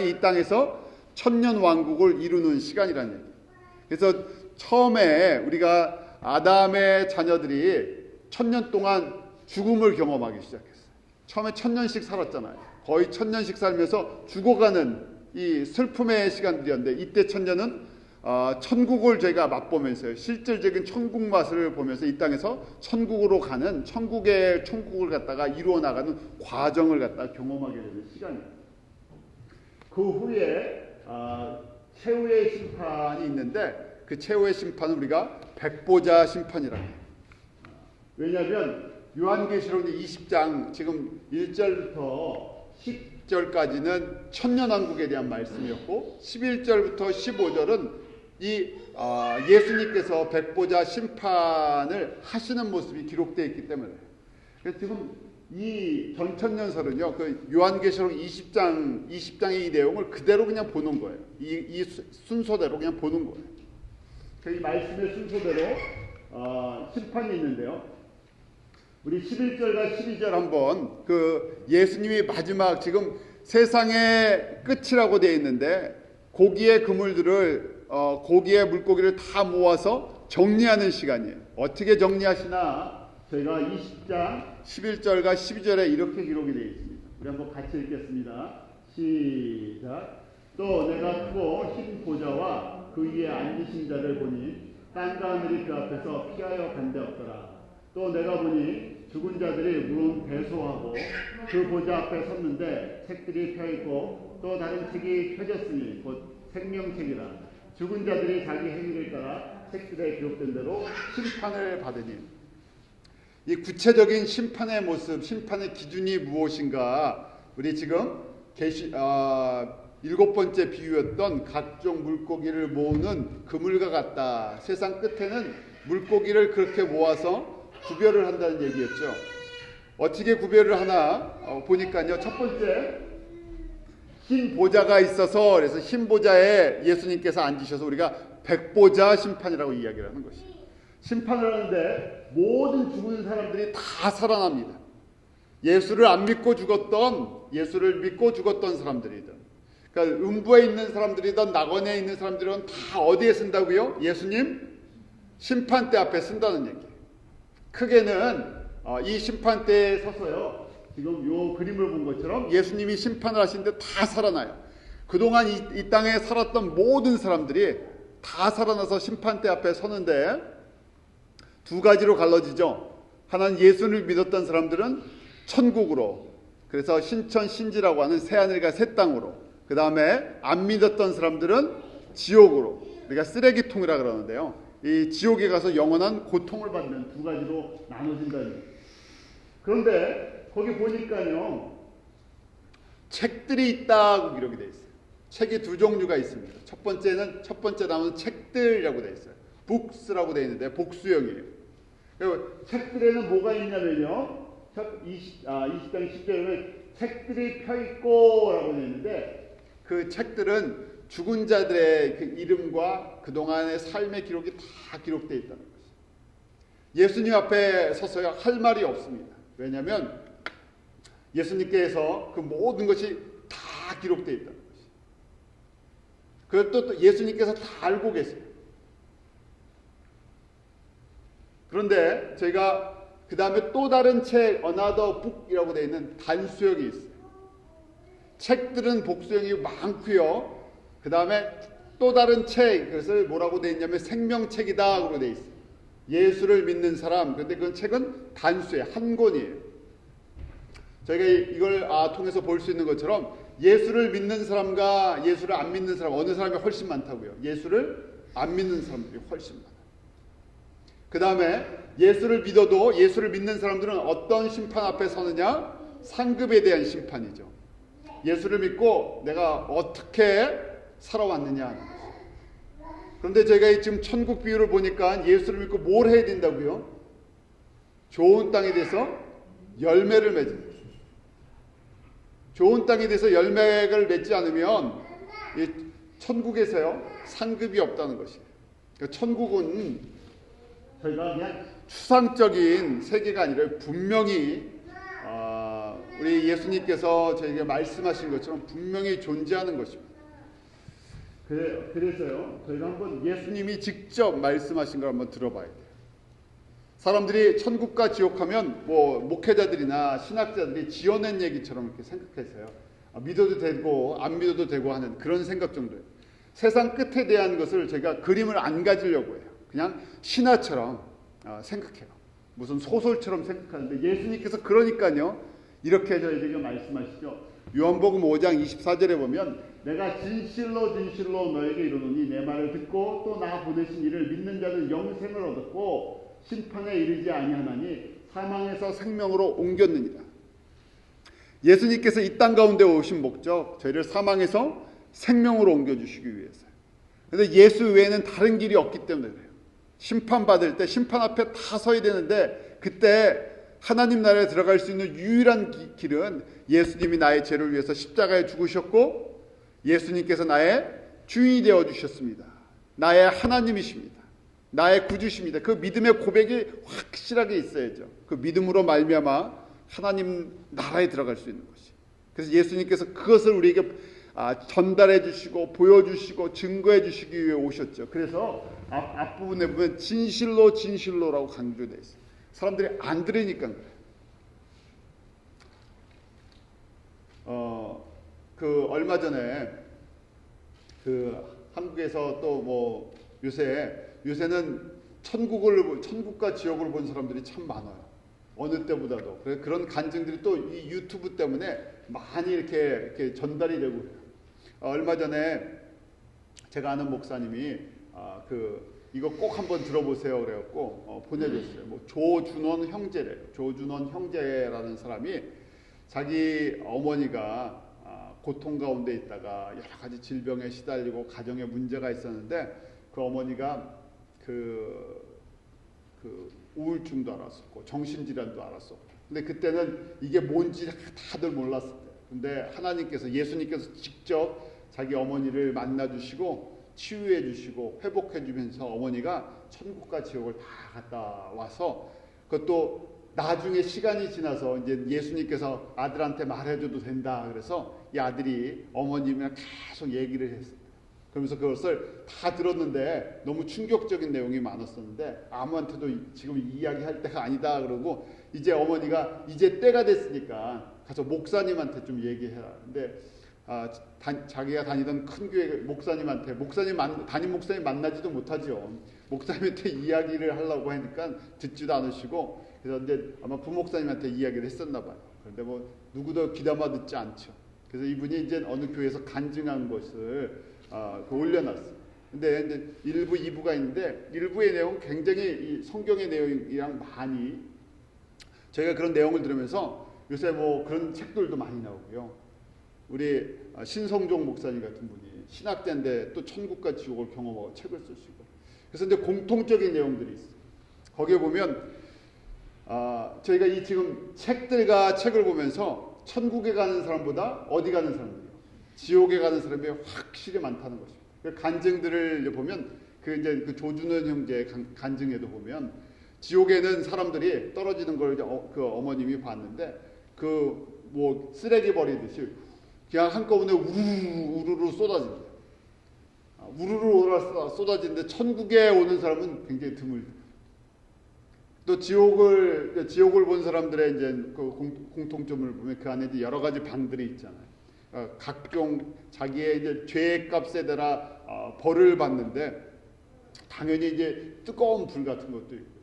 A: 이 땅에서 천년 왕국을 이루는 시간이라는 얘기예요. 그래서 처음에 우리가 아담의 자녀들이 1000년 동안 죽음을 경험하기 시작했어요. 처음에 1000년씩 살았잖아요. 거의 1000년씩 살면서 죽어가는 이 슬픔의 시간들이었는데, 이때 천년은 천국을 저희가 맛보면서요, 실질적인 천국 맛을 보면서 이 땅에서 천국으로 가는 천국을 갖다가 이루어 나가는 과정을 갖다가 경험하게 되는 시간이에요. 그 후에 최후의 심판이 있는데, 그 최후의 심판은 우리가 백보자 심판이라고 해요. 왜냐하면 요한계시록 20장 지금 1절부터 10절까지는 천년왕국에 대한 말씀이었고, 11절부터 15절은 이 예수님께서 백보자 심판을 하시는 모습이 기록되어 있기 때문에, 그래서 지금 이 전천년설은요, 그 요한계시록 20장의 이 내용을 그대로 그냥 보는 거예요. 이 순서대로 그냥 보는 거예요. 이 말씀의 순서대로 심판이 있는데요, 우리 11절과 12절 한번, 그 예수님이 마지막 지금 세상의 끝이라고 되어 있는데, 고기의 그물들을 고기의 물고기를 다 모아서 정리하는 시간이에요. 어떻게 정리하시나? 저희가 20장 11절과 12절에 이렇게 기록이 되어 있습니다. 우리 한번 같이 읽겠습니다. 시작. 또 내가 크고 흰 보좌와 그 위에 앉으신 자를 보니 땅과 하늘이 그 앞에서 피하여 간데 없더라. 또 내가 보니 죽은 자들이 물론 배소하고 그 보좌 앞에 섰는데 책들이 펴있고 또 다른 책이 펴졌으니 곧 생명책이라. 죽은 자들이 자기 행위를 따라 책들에 기록된 대로 심판을 받으니. 이 구체적인 심판의 모습, 심판의 기준이 무엇인가? 우리 지금 일곱 번째 비유였던 각종 물고기를 모으는 그물과 같다. 세상 끝에는 물고기를 그렇게 모아서 구별을 한다는 얘기였죠. 어떻게 구별을 하나 보니까요. 첫 번째, 흰 보좌가 있어서, 그래서 흰 보좌에 예수님께서 앉으셔서 우리가 백보자 심판이라고 이야기를 하는 것이에요. 심판을 하는데 모든 죽은 사람들이 다 살아납니다. 예수를 안 믿고 죽었던, 예수를 믿고 죽었던 사람들이든, 그러니까 음부에 있는 사람들이든 낙원에 있는 사람들은 다 어디에 쓴다고요? 예수님 심판대 앞에 쓴다는 얘기예요. 크게는 이 심판대에 서서요, 지금 요 그림을 본 것처럼 예수님이 심판을 하시는데 다 살아나요. 그동안 이 땅에 살았던 모든 사람들이 다 살아나서 심판대 앞에 서는데 두 가지로 갈라지죠. 하나는 예수를 믿었던 사람들은 천국으로, 그래서 신천 신지라고 하는 새하늘과 새 땅으로, 그 다음에 안 믿었던 사람들은 지옥으로, 우리가 쓰레기통이라 그러는데요, 이 지옥에 가서 영원한 고통을 받는 두 가지로 나눠진다는 거예요. 그런데 거기 보니까요, 책들이 있다고 기록이 되어 있어요. 책이 두 종류가 있습니다. 첫 번째 나오는 책들이라고 되어 있어요. 북스라고 되어 있는데 복수형이에요. 책들에는 뭐가 있냐면요, 20장 10절에는 책들이 펴있고 라고 되어 있는데, 그 책들은 죽은 자들의 그 이름과 그동안의 삶의 기록이 다 기록되어 있다는 것이죠. 예수님 앞에 서서야 할 말이 없습니다. 왜냐하면 예수님께서 그 모든 것이 다 기록되어 있다는 것이죠. 그걸 또 예수님께서 다 알고 계세요. 그런데 저희가 그 다음에 또 다른 책, Another Book이라고 되어 있는 단수형이 있어요. 책들은 복수형이 많고요. 그 다음에 또 다른 책, 그래서 뭐라고 되어 있냐면 생명책이다 그러고 되어 있어요. 예수를 믿는 사람, 그런데 그 책은 단수예요. 한 권이에요. 저희가 이걸 통해서 볼 수 있는 것처럼 예수를 믿는 사람과 예수를 안 믿는 사람, 어느 사람이 훨씬 많다고요? 예수를 안 믿는 사람들이 훨씬 많아요. 그 다음에 예수를 믿어도 예수를 믿는 사람들은 어떤 심판 앞에 서느냐? 상급에 대한 심판이죠. 예수를 믿고 내가 어떻게 살아왔느냐. 그런데 제가 지금 천국 비유를 보니까 예수를 믿고 뭘 해야 된다고요? 좋은 땅에 대해서 열매를 맺는 거예요. 좋은 땅에 대해서 열매를 맺지 않으면 천국에서요 상급이 없다는 것이에요. 그러니까 천국은 저희가 그냥 추상적인 세계가 아니라 분명히 우리 예수님께서 저에게 말씀하신 것처럼 분명히 존재하는 것입니다. 그래서요 저희가 한번 예수님이 직접 말씀하신 걸 한번 들어봐야 돼요. 사람들이 천국과 지옥하면 뭐 목회자들이나 신학자들이 지어낸 얘기처럼 이렇게 생각했어요. 믿어도 되고 안 믿어도 되고 하는 그런 생각 정도예요. 세상 끝에 대한 것을 제가 그림을 안 가지려고 해요. 그냥 신화처럼 생각해요. 무슨 소설처럼 생각하는데 예수님께서 그러니까요 이렇게 저희에게 말씀하시죠. 요한복음 5장 24절에 보면 내가 진실로 진실로 너에게 이르노니 내 말을 듣고 또 나 보내신 이를 믿는 자는 영생을 얻었고 심판에 이르지 아니하나니 사망에서 생명으로 옮겼느니라. 예수님께서 이 땅 가운데 오신 목적, 저희를 사망에서 생명으로 옮겨주시기 위해서요. 그런데 예수 외에는 다른 길이 없기 때문에 그래요. 심판받을 때 심판 앞에 다 서야 되는데 그때 하나님 나라에 들어갈 수 있는 유일한 길은 예수님이 나의 죄를 위해서 십자가에 죽으셨고 예수님께서 나의 주인이 되어주셨습니다. 나의 하나님이십니다. 나의 구주십니다. 그 믿음의 고백이 확실하게 있어야죠. 그 믿음으로 말미암아 하나님 나라에 들어갈 수 있는 것이. 그래서 예수님께서 그것을 우리에게 전달해 주시고 보여주시고 증거해 주시기 위해 오셨죠. 그래서 앞부분에 보면 진실로 진실로라고 강조되어 있어요. 사람들이 안 들으니까 그 얼마 전에 그 한국에서 또 뭐 요새는 천국과 지옥을 본 사람들이 참 많아요. 어느 때보다도. 그런 간증들이 또 이 유튜브 때문에 많이 이렇게 전달이 되고 그래요. 얼마 전에 제가 아는 목사님이 이거 꼭 한번 들어보세요 그래갖고 보내줬어요. 뭐 조준원 형제래요. 조준원 형제라는 사람이 자기 어머니가 고통 가운데 있다가 여러 가지 질병에 시달리고 가정에 문제가 있었는데 그 어머니가 그 우울증도 알았었고 정신질환도 알았었고 근데 그때는 이게 뭔지 다들 몰랐을 때 근데 하나님께서 예수님께서 직접 자기 어머니를 만나주시고 치유해주시고 회복해주면서 어머니가 천국과 지옥을 다 갔다 와서 그것도 나중에 시간이 지나서 이제 예수님께서 아들한테 말해줘도 된다 그래서 이 아들이 어머님이랑 계속 얘기를 했어요. 그러면서 그것을 다 들었는데 너무 충격적인 내용이 많았었는데 아무한테도 지금 이야기할 때가 아니다 그러고 이제 어머니가 이제 때가 됐으니까 가서 목사님한테 좀 얘기해라. 근데 자기가 다니던 큰 교회 목사님한테 담임 목사님 만나지도 못하죠. 목사님한테 이야기를 하려고 하니까 듣지도 않으시고 그래서 이제 아마 부목사님한테 이야기를 했었나 봐요. 그런데 뭐 누구도 귀담아 듣지 않죠. 그래서 이분이 이제 어느 교회에서 간증한 것을 올려놨어요. 근데 이제 1부, 2부가 있는데 1부의 내용 굉장히 이 성경의 내용이랑 많이 저희가 그런 내용을 들으면서 요새 뭐 그런 책들도 많이 나오고요. 우리 신성종 목사님 같은 분이 신학자인데 또 천국과 지옥을 경험하고 책을 쓰시고 그래서 이제 공통적인 내용들이 있어요. 거기에 보면 저희가 이 지금 책들과 책을 보면서 천국에 가는 사람보다 어디 가는 사람들이요? 지옥에 가는 사람이 확실히 많다는 것입니다. 그 간증들을 보면 이제 그 조준원 형제의 간증에도 보면 지옥에는 사람들이 떨어지는 걸 그 어머님이 봤는데 그 뭐 쓰레기 버리듯이 그냥 한꺼번에 우르르 쏟아진다. 우르르 쏟아지는데 천국에 오는 사람은 굉장히 드물다. 또 지옥을 본 사람들의 이제 그 공통점을 보면 그 안에 이제 여러 가지 방들이 있잖아요. 각종 자기의 이제 죄의 값에 따라 벌을 받는데 당연히 이제 뜨거운 불 같은 것도 있고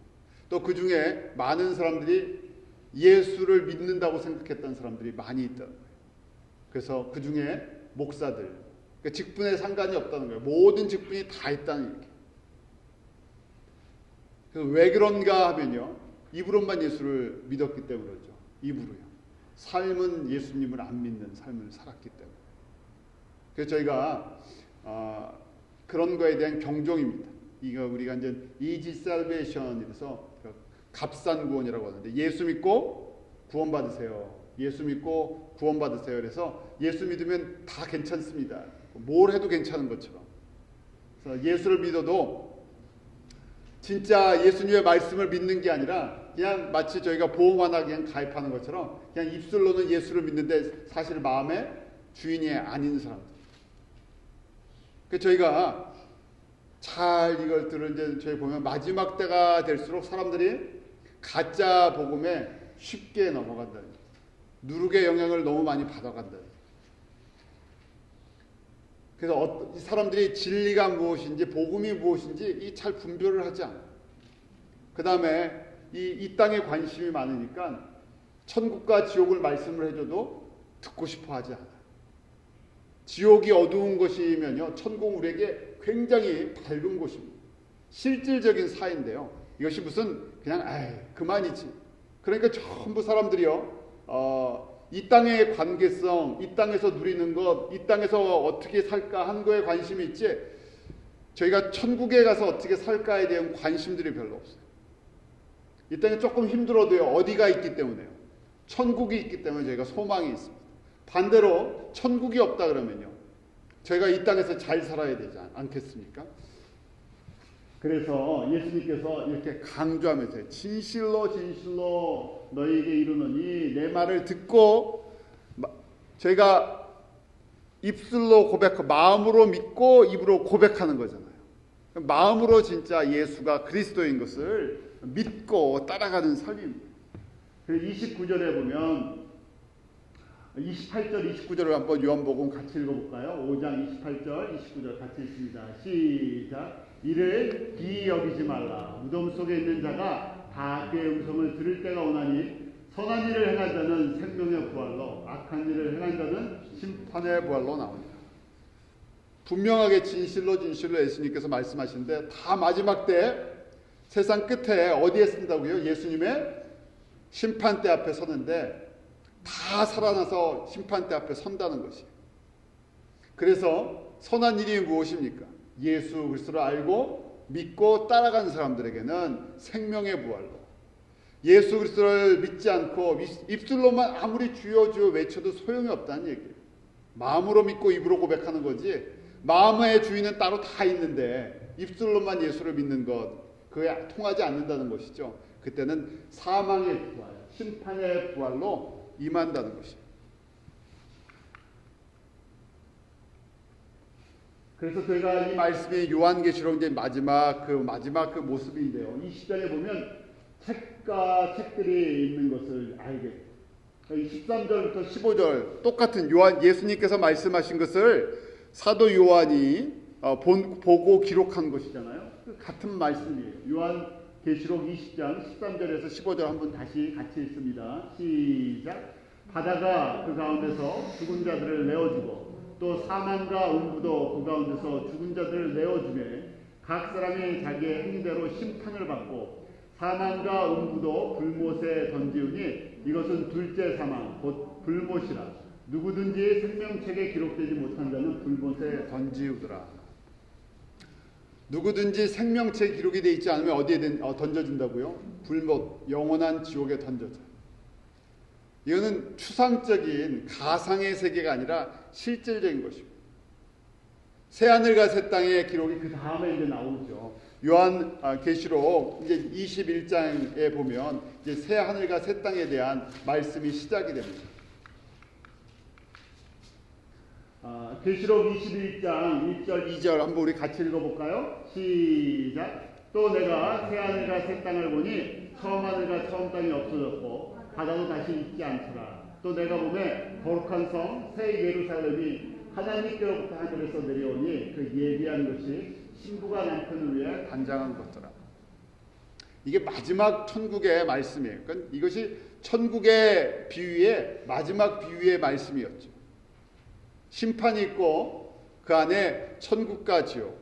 A: 또 그 중에 많은 사람들이 예수를 믿는다고 생각했던 사람들이 많이 있다는 거예요. 그래서 그 중에 목사들, 그러니까 직분에 상관이 없다는 거예요. 모든 직분이 다 있다는 얘기. 그래서 왜 그런가 하면요. 입으로만 예수를 믿었기 때문에 그렇죠. 입으로요. 삶은 예수님을 안 믿는 삶을 살았기 때문에. 그래서 저희가 그런 거에 대한 경종입니다. 이거 우리가 이제 이지 살베이션이라서 값싼 구원이라고 하는데 예수 믿고 구원받으세요. 예수 믿고 구원받으세요. 그래서 예수 믿으면 다 괜찮습니다. 뭘 해도 괜찮은 것처럼. 그래서 예수를 믿어도 진짜 예수님의 말씀을 믿는 게 아니라 그냥 마치 저희가 보험 하나 그냥 가입하는 것처럼 그냥 입술로는 예수를 믿는데 사실 마음에 주인이 아닌 사람들. 그래서 저희가 잘 이걸 들은 이제 저희 보면 마지막 때가 될수록 사람들이 가짜 복음에 쉽게 넘어간다. 누룩의 영향을 너무 많이 받아간다. 그래서 이 사람들이 진리가 무엇인지 복음이 무엇인지 잘 분별을 하지 않아요. 그 다음에 이 땅에 관심이 많으니까 천국과 지옥을 말씀을 해줘도 듣고 싶어 하지 않아요. 지옥이 어두운 것이면요 천국은 우리에게 굉장히 밝은 곳입니다. 실질적인 사인데요. 이것이 무슨 그냥 그만이지. 그러니까 전부 사람들이요 이 땅의 관계성, 이 땅에서 누리는 것, 이 땅에서 어떻게 살까 하는 거에 관심이 있지 저희가 천국에 가서 어떻게 살까에 대한 관심들이 별로 없어요. 이 땅에 조금 힘들어도요 어디가 있기 때문에요. 천국이 있기 때문에 저희가 소망이 있습니다. 반대로 천국이 없다 그러면요 저희가 이 땅에서 잘 살아야 되지 않겠습니까? 그래서 예수님께서 이렇게 강조하면서 진실로 진실로 너희에게 이르노니 내 말을 듣고 저희가 입술로 고백하고 마음으로 믿고 입으로 고백하는 거잖아요. 마음으로 진짜 예수가 그리스도인 것을 믿고 따라가는 삶입니다. 29절에 보면 28절, 29절을 한번 요한복음 같이 읽어볼까요? 5장 28절, 29절 같이 읽습니다. 시작. 이를 기이 여기지 말라. 무덤 속에 있는 자가 다 그의 음성을 들을 때가 오나니 선한 일을 행한 자는 생명의 부활로 악한 일을 행한 자는 심판의 부활로 나옵니다. 분명하게 진실로 예수님께서 말씀하시는데 다 마지막 때 세상 끝에 어디에 쓴다고요? 예수님의 심판대 앞에 서는데 다 살아나서 심판대 앞에 선다는 것이에요. 그래서 선한 일이 무엇입니까? 예수 그리스도를 알고 믿고 따라가는 사람들에게는 생명의 부활로, 예수 그리스도를 믿지 않고 입술로만 아무리 주여 주여 외쳐도 소용이 없다는 얘기예요. 마음으로 믿고 입으로 고백하는 거지, 마음의 주인은 따로 다 있는데 입술로만 예수를 믿는 것, 그게 통하지 않는다는 것이죠. 그때는 사망의 부활, 심판의 부활로 임한다는 것입니다. 그래서 저희가 이 말씀이 요한계시록 이제 마지막 그 모습인데요. 이 시장에 보면 책과 책들이 있는 것을 알게 돼요. 13절부터 15절 똑같은 예수님께서 말씀하신 것을 사도 요한이 보고 기록한 것이잖아요. 같은 말씀이에요. 요한계시록 20장 13절에서 15절 한번 다시 같이 읽습니다. 시작. 바다가 그 가운데서 죽은 자들을 내어주고 또 사망과 음부도 그 가운데서 죽은 자들을 내어주매 각 사람이 자기의 행대로 심판을 받고 사망과 음부도 불못에 던지우니 이것은 둘째 사망 곧 불못이라. 누구든지 생명책에 기록되지 못한 자는 불못에 던지우더라. 누구든지 생명책 기록이 되어 있지 않으면 어디에 던져진다고요? 불못, 영원한 지옥에 던져져. 이거는 추상적인 가상의 세계가 아니라 실질적인 것입니다. 새하늘과 새 땅의 기록이 그 다음에 이제 나오죠. 요한계시록 이제 21장에 보면 이제 새하늘과 새 땅에 대한 말씀이 시작이 됩니다. 계시록 21장 1절 2절 한번 우리 같이 읽어볼까요? 시작. 또 내가 새하늘과 새 땅을 보니 처음 하늘과 처음 땅이 없어졌고 바다도 다시 있지 않더라. 또 내가 보매 거룩한 성 새 예루살렘이 하나님께로부터 하늘에서 내려오니 그 예비한 것이 신부가 남편을 위해 단장한 것더라. 이게 마지막 천국의 말씀이에요. 그러니까 이것이 천국의 비유의 마지막 비유의 말씀이었죠. 심판이 있고 그 안에 천국과 지옥,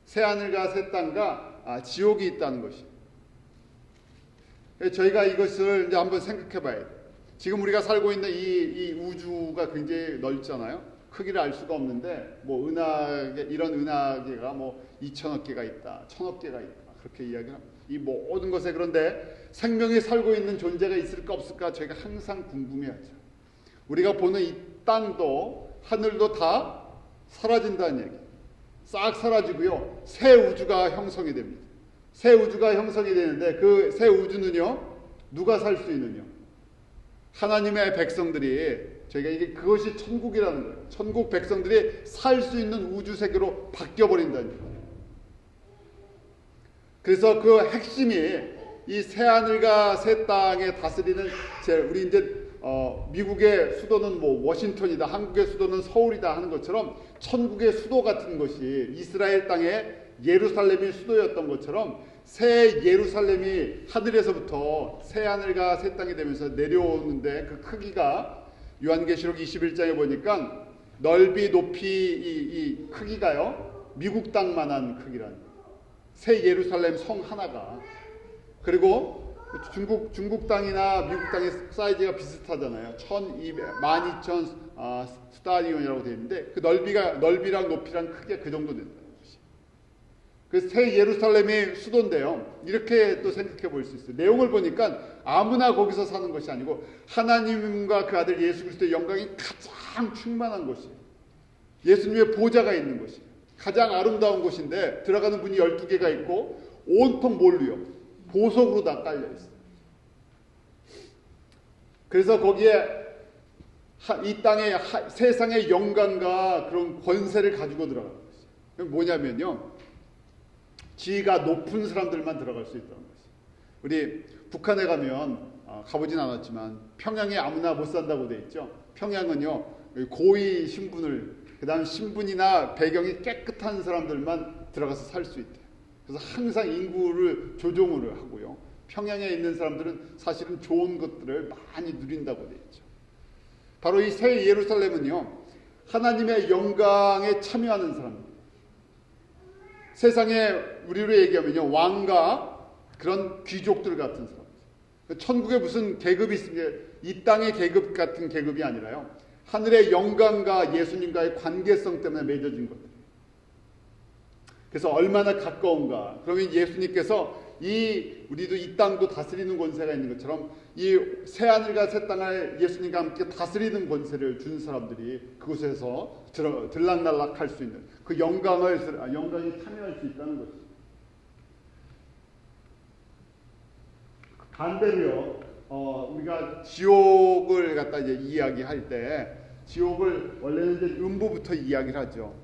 A: 새하늘과 새 땅과 지옥이 있다는 것입니다. 저희가 이것을 이제 한번 생각해 봐야 돼요. 지금 우리가 살고 있는 이 우주가 굉장히 넓잖아요. 크기를 알 수가 없는데 뭐 이런 은하계가 뭐 2천억 개가 있다, 1,000억 개가 있다 그렇게 이야기를 합니다. 이 모든 것에 그런데 생명이 살고 있는 존재가 있을까 없을까 저희가 항상 궁금해하죠. 우리가 보는 이 땅도 하늘도 다 사라진다는 얘기. 싹 사라지고요. 새 우주가 형성이 됩니다. 새 우주가 형성이 되는데 그 새 우주는요. 누가 살 수 있느냐? 하나님의 백성들이 저희가 그것이 천국이라는 거예요. 천국 백성들이 살 수 있는 우주 세계로 바뀌어 버린다는 거예요. 그래서 그 핵심이 이 새 하늘과 새 땅에 다스리는 우리 이제 미국의 수도는 뭐 워싱턴이다, 한국의 수도는 서울이다 하는 것처럼 천국의 수도 같은 것이 이스라엘 땅에 예루살렘이 수도였던 것처럼 새 예루살렘이 하늘에서부터 새 하늘과 새 땅이 되면서 내려오는데 그 크기가 요한계시록 21장에 보니까 넓이 높이 이 크기가요 미국 땅만한 크기라는 거예요. 새 예루살렘 성 하나가. 그리고 중국 땅이나 미국 땅의 사이즈가 비슷하잖아요. 12,000 스타디온이라고 되어 있는데 그 넓이랑 높이랑 크게 그 정도 된다는 것이. 그 새 예루살렘이 수도인데요. 이렇게 또 생각해 볼 수 있어요. 내용을 보니까 아무나 거기서 사는 것이 아니고 하나님과 그 아들 예수 그리스도의 영광이 가장 충만한 곳이에요. 예수님의 보좌가 있는 곳이에요. 가장 아름다운 곳인데 들어가는 문이 12개가 있고 온통 몰루요. 보석으로 다 깔려 있어요. 그래서 거기에 이 땅의 세상의 영광과 그런 권세를 가지고 들어가는 것이 뭐냐면요, 지위가 높은 사람들만 들어갈 수 있다는 것이. 우리 북한에 가면 가보진 않았지만 평양에 아무나 못 산다고 돼 있죠. 평양은요, 고위 신분을, 그 다음 신분이나 배경이 깨끗한 사람들만 들어가서 살 수 있대요. 그래서 항상 인구를 조종을 하고요, 평양에 있는 사람들은 사실은 좋은 것들을 많이 누린다고 돼 있죠. 바로 이 새 예루살렘은요, 하나님의 영광에 참여하는 사람들, 세상에 우리로 얘기하면요, 왕과 그런 귀족들 같은 사람. 천국에 무슨 계급이 있습니까? 이 땅의 계급 같은 계급이 아니라요, 하늘의 영광과 예수님과의 관계성 때문에 맺어진 것들. 그래서 얼마나 가까운가. 그러면 예수님께서 우리도 이 땅도 다스리는 권세가 있는 것처럼 이 새하늘과 새 땅을 예수님과 함께 다스리는 권세를 준 사람들이 그곳에서 들락날락할 수 있는 그 영광에 참여할 수 있다는 것이죠. 반대로요, 우리가 지옥을 갖다 이제 이야기할 때, 지옥을 원래는 이제 음부부터 이야기를 하죠.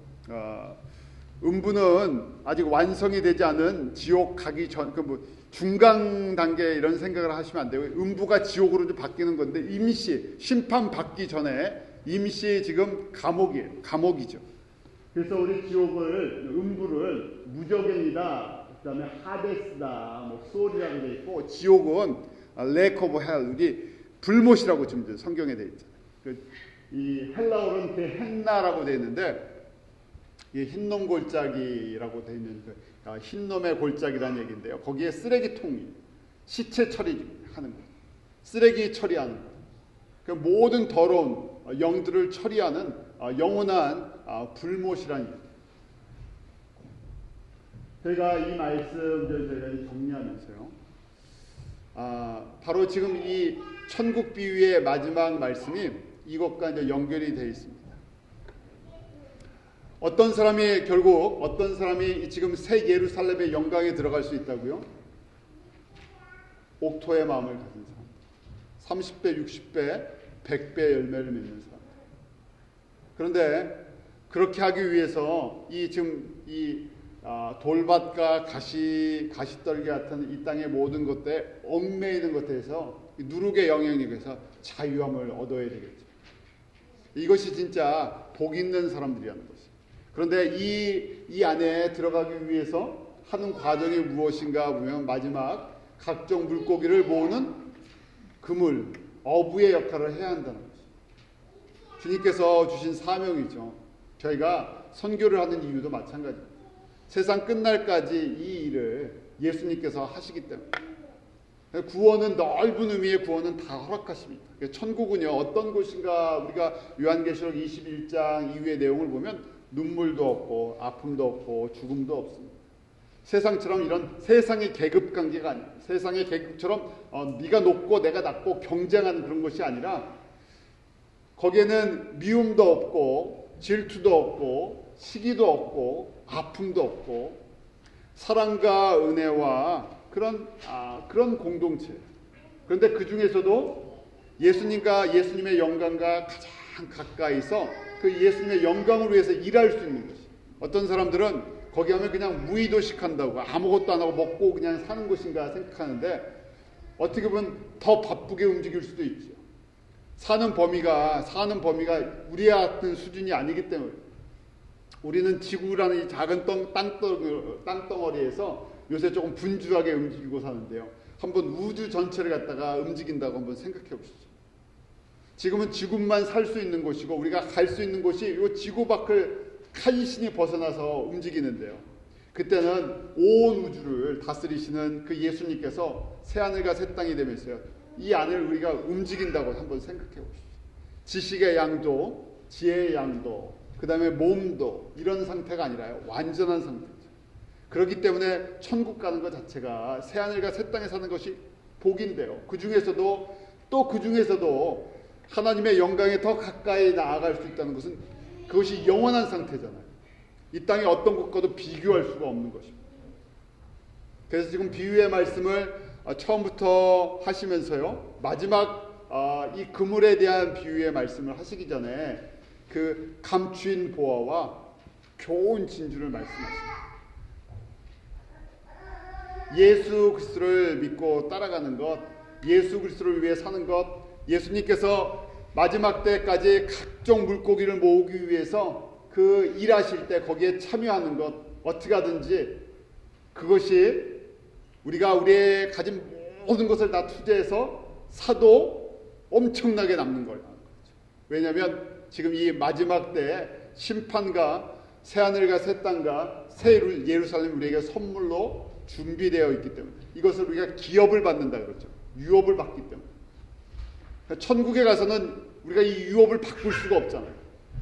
A: 음부는 아직 완성이 되지 않은 지옥 가기 전, 중간 단계 이런 생각을 하시면 안 되고, 음부가 지옥으로 좀 바뀌는 건데, 임시 심판 받기 전에 임시 지금 감옥이죠. 그래서 우리 음부를 무저갱이다, 그다음에 하데스다, 소리라고 돼 있고, 지옥은 레이크 오브 헬, 우리 불못이라고 지금 성경에 돼 있잖아요. 이 헬라어로는 게헨나라고 돼 있는데, 이 흰놈 골짜기라고 돼 있는 흰놈의 골짜기라는 얘기인데요. 거기에 쓰레기통이 시체 처리하는 거예요. 쓰레기 처리하는 거예요. 그 모든 더러운 영들을 처리하는 영원한 불못이라는 얘기예요. 저희가 이 말씀을 저희가 정리하면서요, 바로 지금 이 천국 비유의 마지막 말씀이 이것과 이제 연결이 되어 있습니다. 어떤 사람이 지금 새 예루살렘의 영광에 들어갈 수 있다고요? 옥토의 마음을 가진 사람, 30배, 60배, 100배 열매를 맺는 사람. 그런데 그렇게 하기 위해서 돌밭과 가시떨기 같은 이 땅의 모든 것들에 얽매이는 것에서 누룩의 영향력에서 자유함을 얻어야 되겠죠. 이것이 진짜 복 있는 사람들이라는 것이. 그런데 이 안에 들어가기 위해서 하는 과정이 무엇인가 보면 마지막 각종 물고기를 모으는 그물, 어부의 역할을 해야 한다는 것이. 주님께서 주신 사명이죠. 저희가 선교를 하는 이유도 마찬가지입니다. 세상 끝날까지 이 일을 예수님께서 하시기 때문에. 구원은, 넓은 의미의 구원은 다 허락하십니다. 천국은요, 어떤 곳인가, 우리가 요한계시록 21장 이후의 내용을 보면 눈물도 없고 아픔도 없고 죽음도 없습니다. 세상처럼 이런 세상의 계급 관계가 아니에요. 세상의 계급처럼 네가 높고 내가 낮고 경쟁하는 그런 것이 아니라, 거기에는 미움도 없고 질투도 없고 시기도 없고 아픔도 없고 사랑과 은혜와 그런 공동체. 그런데 그 중에서도 예수님의 영광과 가장 가까이서 그 예수님의 영광을 위해서 일할 수 있는 것이. 어떤 사람들은 거기 하면 그냥 무의도식한다고, 아무것도 안 하고 먹고 그냥 사는 곳인가 생각하는데, 어떻게 보면 더 바쁘게 움직일 수도 있죠. 사는 범위가 우리 같은 수준이 아니기 때문에. 우리는 지구라는 이 작은 땅덩어리에서 요새 조금 분주하게 움직이고 사는데요. 한번 우주 전체를 갖다가 움직인다고 한번 생각해 보시죠. 지금은 지구만 살 수 있는 곳이고, 우리가 갈 수 있는 곳이 이 지구 밖을 간신히 벗어나서 움직이는데요. 그때는 온 우주를 다스리시는 그 예수님께서 새하늘과 새 땅이 되면서요, 이 안을 우리가 움직인다고 한번 생각해 보시죠. 지식의 양도, 지혜의 양도, 그 다음에 몸도 이런 상태가 아니라요, 완전한 상태죠. 그렇기 때문에 천국 가는 것 자체가, 새하늘과 새 땅에 사는 것이 복인데요. 그 중에서도 하나님의 영광에 더 가까이 나아갈 수 있다는 것은 그것이 영원한 상태잖아요. 이 땅의 어떤 것과도 비교할 수가 없는 것입니다. 그래서 지금 비유의 말씀을 처음부터 하시면서요, 마지막 이 그물에 대한 비유의 말씀을 하시기 전에 그 감추인 보화와 좋은 진주를 말씀하십니다. 예수 그리스도를 믿고 따라가는 것, 예수 그리스도를 위해 사는 것, 예수님께서 마지막 때까지 각종 물고기를 모으기 위해서 그 일하실 때 거기에 참여하는 것, 어떻게 하든지 그것이 우리가 우리의 가진 모든 것을 다 투자해서 사도 엄청나게 남는 거예요. 왜냐하면 지금 이 마지막 때에 심판과 새하늘과 새 땅과 새 예루살렘이 우리에게 선물로 준비되어 있기 때문에 이것을 우리가 기업을 받는다 그러죠. 유업을 받기 때문에. 천국에 가서는 우리가 이 유업을 바꿀 수가 없잖아요.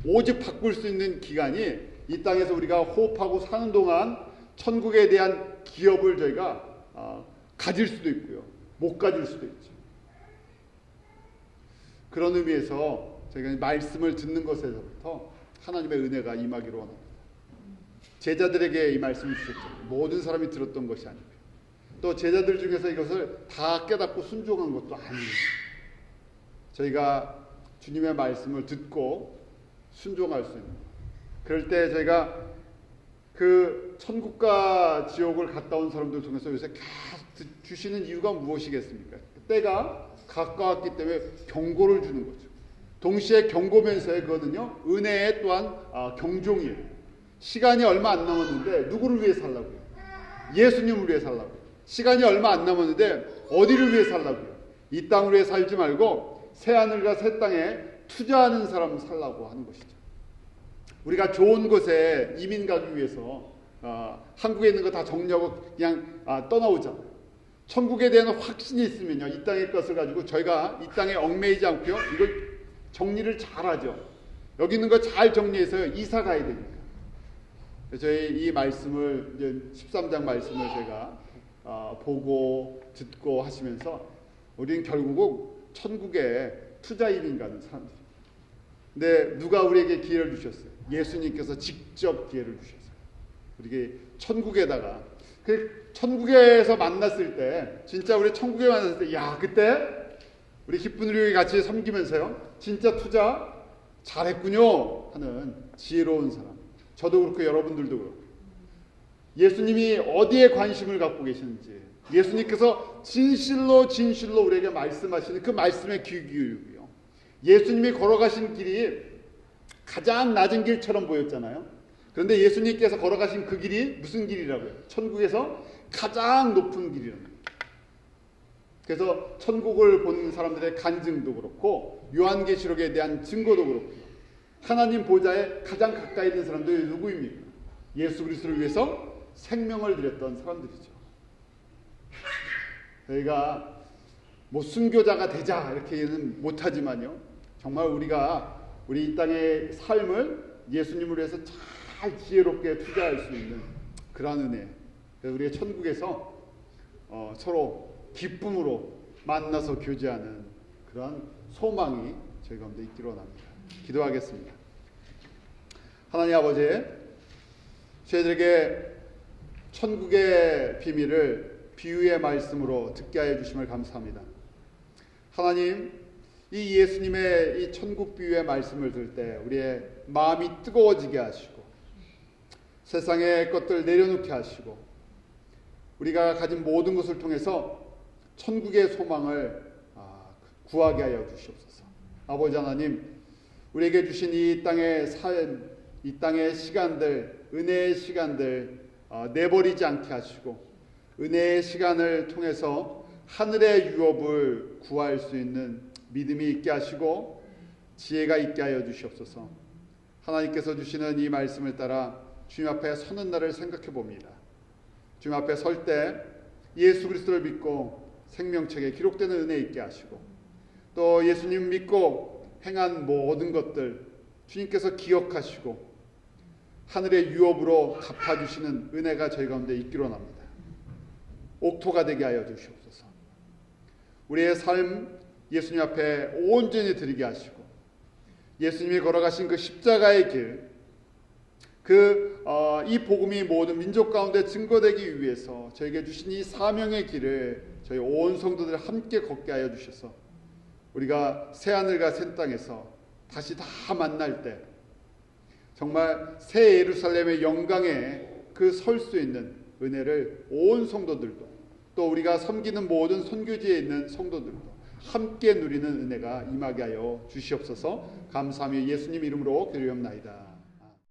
A: 오직 바꿀 수 있는 기간이 이 땅에서 우리가 호흡하고 사는 동안 천국에 대한 기업을 저희가 가질 수도 있고요. 못 가질 수도 있죠. 그런 의미에서 저희가 말씀을 듣는 것에서부터 하나님의 은혜가 임하기로 원합니다. 제자들에게 이 말씀을 주셨죠. 모든 사람이 들었던 것이 아니고요. 또 제자들 중에서 이것을 다 깨닫고 순종한 것도 아니에요. 저희가 주님의 말씀을 듣고 순종할 수 있는 것. 그럴 때 저희가 그 천국과 지옥을 갔다 온 사람들 통해서 요새 계속 주시는 이유가 무엇이겠습니까? 때가 가까웠기 때문에 경고를 주는 거죠. 동시에 경고면서에 그거는요 은혜의 또한 경종이에요. 시간이 얼마 안 남았는데 누구를 위해 살라고요? 예수님을 위해 살라고요. 시간이 얼마 안 남았는데 어디를 위해 살라고요? 이 땅을 위해 살지 말고 새하늘과 새 땅에 투자하는 사람 살라고 하는 것이죠. 우리가 좋은 곳에 이민 가기 위해서 한국에 있는 거 다 정리하고 그냥 떠나오잖아요. 천국에 대한 확신이 있으면요 이 땅의 것을 가지고 저희가 이 땅에 얽매이지 않고요 이걸 정리를 잘하죠. 여기 있는 거 잘 정리해서 이사 가야 되니까. 저희 이 말씀을 이제 13장 말씀을 제가 보고 듣고 하시면서 우리는 결국 천국에 투자 이민 가는 사람들입니다. 근데 누가 우리에게 기회를 주셨어요? 예수님께서 직접 기회를 주셨어요. 우리에게 천국에다가 천국에서 만났을 때 진짜 우리 천국에 만났을 때 야 그때 우리 기쁜 우리 같이 섬기면서요 진짜 투자 잘했군요 하는 지혜로운 사람. 저도 그렇고 여러분들도 그렇고 예수님이 어디에 관심을 갖고 계시는지 예수님께서 진실로 우리에게 말씀하시는 그 말씀에 귀 기울이고요. 예수님이 걸어가신 길이 가장 낮은 길처럼 보였잖아요. 그런데 예수님께서 걸어가신 그 길이 무슨 길이라고요? 천국에서 가장 높은 길이랍니다. 그래서 천국을 본 사람들의 간증도 그렇고 요한계시록에 대한 증거도 그렇고요. 하나님 보좌에 가장 가까이 있는 사람들이 누구입니까? 예수 그리스도를 위해서 생명을 드렸던 사람들이죠. 저희가 뭐 순교자가 되자 이렇게는 못하지만요. 정말 우리가 우리 이 땅의 삶을 예수님을 위해서 잘 지혜롭게 투자할 수 있는 그런 은혜. 그래서 우리의 천국에서 서로 기쁨으로 만나서 교제하는 그런 소망이 저희 가운데 있기로 원합니다. 기도하겠습니다. 하나님 아버지, 저희들에게 천국의 비밀을 비유의 말씀으로 듣게 하여 주심을 감사합니다. 하나님, 이 예수님의 이 천국 비유의 말씀을 들을 때 우리의 마음이 뜨거워지게 하시고 세상의 것들 내려놓게 하시고 우리가 가진 모든 것을 통해서 천국의 소망을 구하게 하여 주시옵소서. 아버지 하나님, 우리에게 주신 이 땅의 삶, 이 땅의 시간들, 은혜의 시간들 내버리지 않게 하시고 은혜의 시간을 통해서 하늘의 유업을 구할 수 있는 믿음이 있게 하시고 지혜가 있게 하여 주시옵소서. 하나님께서 주시는 이 말씀을 따라 주님 앞에 서는 날을 생각해 봅니다. 주님 앞에 설 때 예수 그리스도를 믿고 생명책에 기록되는 은혜 있게 하시고 또 예수님 믿고 행한 모든 것들 주님께서 기억하시고 하늘의 유업으로 갚아주시는 은혜가 저희 가운데 있기로 합니다. 옥토가 되게 하여 주시옵소서. 우리의 삶 예수님 앞에 온전히 드리게 하시고 예수님이 걸어가신 그 십자가의 길, 이 복음이 모든 민족 가운데 증거되기 위해서 저에게 주신 이 사명의 길을 저희 온 성도들 함께 걷게 하여 주셔서 우리가 새하늘과 새 땅에서 다시 다 만날 때 정말 새 예루살렘의 영광에 그 설 수 있는 은혜를 온 성도들도 또 우리가 섬기는 모든 선교지에 있는 성도들도 함께 누리는 은혜가 임하게 하여 주시옵소서. 감사하며 예수님 이름으로 기도하옵나이다.